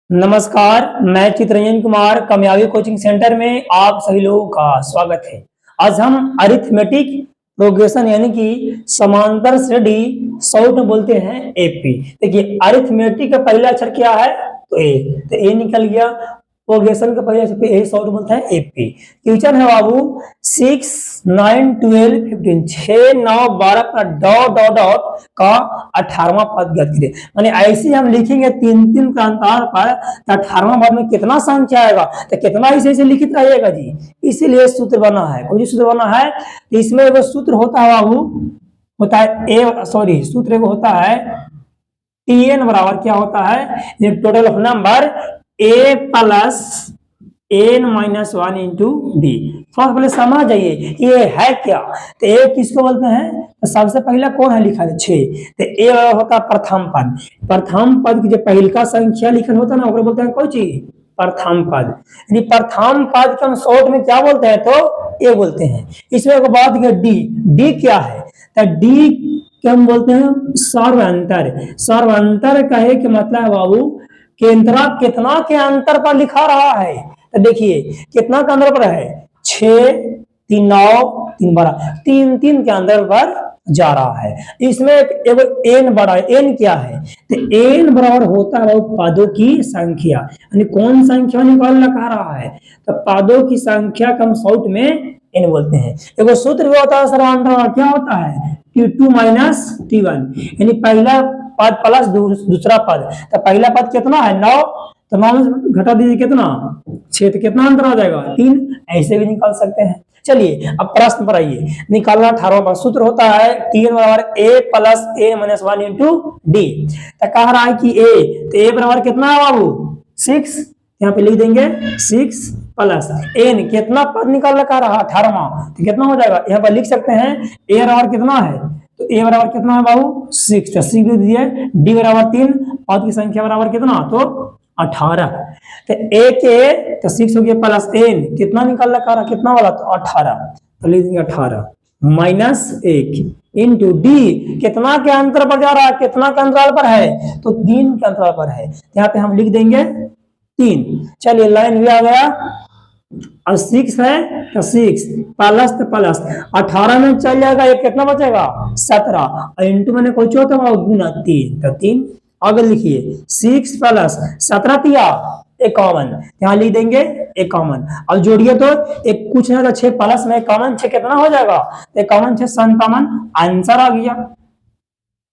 नमस्कार, मैं चित्रंजन कुमार कामयाबी कोचिंग सेंटर में आप सभी लोगों का स्वागत है। आज हम अरिथमेटिक प्रोग्रेशन यानी कि समांतर श्रेणी शॉर्ट में बोलते हैं एपी। देखिए अरिथमेटिक का पहला अक्षर क्या है तो ए निकल गया। प्रोग्रेशन का पहला अक्षर ए शॉर्ट बोलते हैं एपी। क्वेश्चन है बाबू 6 9 12 15 6 9 12 का डॉट डॉट डॉट का 18वां पद ज्ञात कीजिए। माने ऐसे हम लिखेंगे तीन तीन का अंतर पर 18वां पद में कितना संख्या आएगा तो कितना ऐसे लिखित रहेगा जी। इसीलिए सूत्र बना है। कोई सूत्र बना है तो इसमें वो सूत्र होता है बाबू, होता है सूत्र होता है टीएन बराबर क्या होता है total of number a plus n minus one into d. थोड़ा पहले समझ जाइए ये है क्या। तो ए किसको बोलते हैं तो सबसे पहला कौन है लिखा है 6। तो ए होता है प्रथम पद। प्रथम पद की जो पहल का संख्या लिखा होता है ना वो बोलते हैं कौन चीज प्रथम पद। यानी प्रथम पद को हम शॉर्ट में क्या बोलते हैं तो ए बोलते हैं। इसमें एक बात डी डी क्या है तो डी क्या हम बोलते हैं सर्वांतर। सर्वांतर कहे कि मतलब है बाबू केंद्रा कितना के अंतर पर लिखा रहा है तो देखिए कितना के अंतर पर है 6 3 9 3 12 3 3 के अंतर पर जा रहा है। इसमें एक एन बड़ा एन क्या है तो एन बराबर होता है पदों की संख्या। यानी कौन संख्या निकालना कह रहा है तो पदों की संख्या का हम शॉर्ट में एन बोलते हैं। एक सूत्र भी होता है सर्वांतर क्या होता है T2 माइनस T1 यानी पहला पद प्लस दूसरा पद। तो पहला पद कितना है 9 तो 9 में घटा दीजिए कितना 6 तो कितना अंतर आ जाएगा 3। ऐसे भी निकाल सकते हैं। चलिए अब प्रश्न पर आइए निकालना 18वां पद। सूत्र होता है Tn बराबर ए प्लस ए माइनस 1 इंटू डी। तो कह रहा है कि ए तो ए बराबर कितना है बाबू 6। यहाँ पे लिख देंगे 6 प्लस एन कितना पद निकालना कह रहा 18वां तो कितना हो जाएगा यहाँ पर लिख सकते हैं ए बराबर कितना है तो ए बराबर कितना है बाबू 6 तो 6 दे दिए। डी बराबर 3 पद की संख्या बराबर कितना तो 18। तो ए के तो 6 हो गया प्लस एन कितना निकालना कह रहा कितना वाला तो 18 तो लिख देंगे 18 माइनस 1 इंटू डी कितना के अंतर पर जा रहा है कितना के अंतराल पर है तो 3 के अंतराल पर है। यहाँ पे हम लिख देंगे 3। चलिए लाइन भी आ गया और 6 है तो 6 प्लस तो प्लस 18 में चल जाएगा ये कितना बचेगा 17 और इंटू मैंने कोई होता है गुना 3 तो 3। आगे लिखिए 6 प्लस 17 तिया 51 यहाँ लिख देंगे 51। अब जोड़िए तो एक कुछ नहीं 6 प्लस में 51 6 कितना हो जाएगा 51 6 57 आंसर आ गया।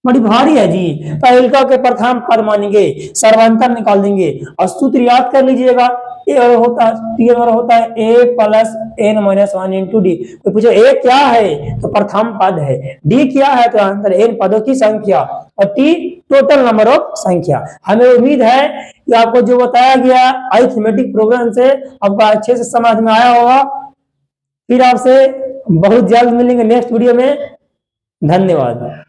बड़ी भारी है जी। पहलका के प्रथम पद मानेंगे सर्वांतर निकाल देंगे और सूत्र याद कर लीजिएगा ए होता है A plus n minus 1 into d. कोई पूछे ए क्या है तो प्रथम पद है, डी क्या है तो आंसर एन पदों की संख्या और टी टोटल नंबर ऑफ संख्या। हमें उम्मीद है कि आपको जो बताया गया अरिथमेटिक प्रोग्राम से आपको अच्छे से समझ में आया होगा। फिर आपसे बहुत जल्द मिलेंगे नेक्स्ट वीडियो में। धन्यवाद।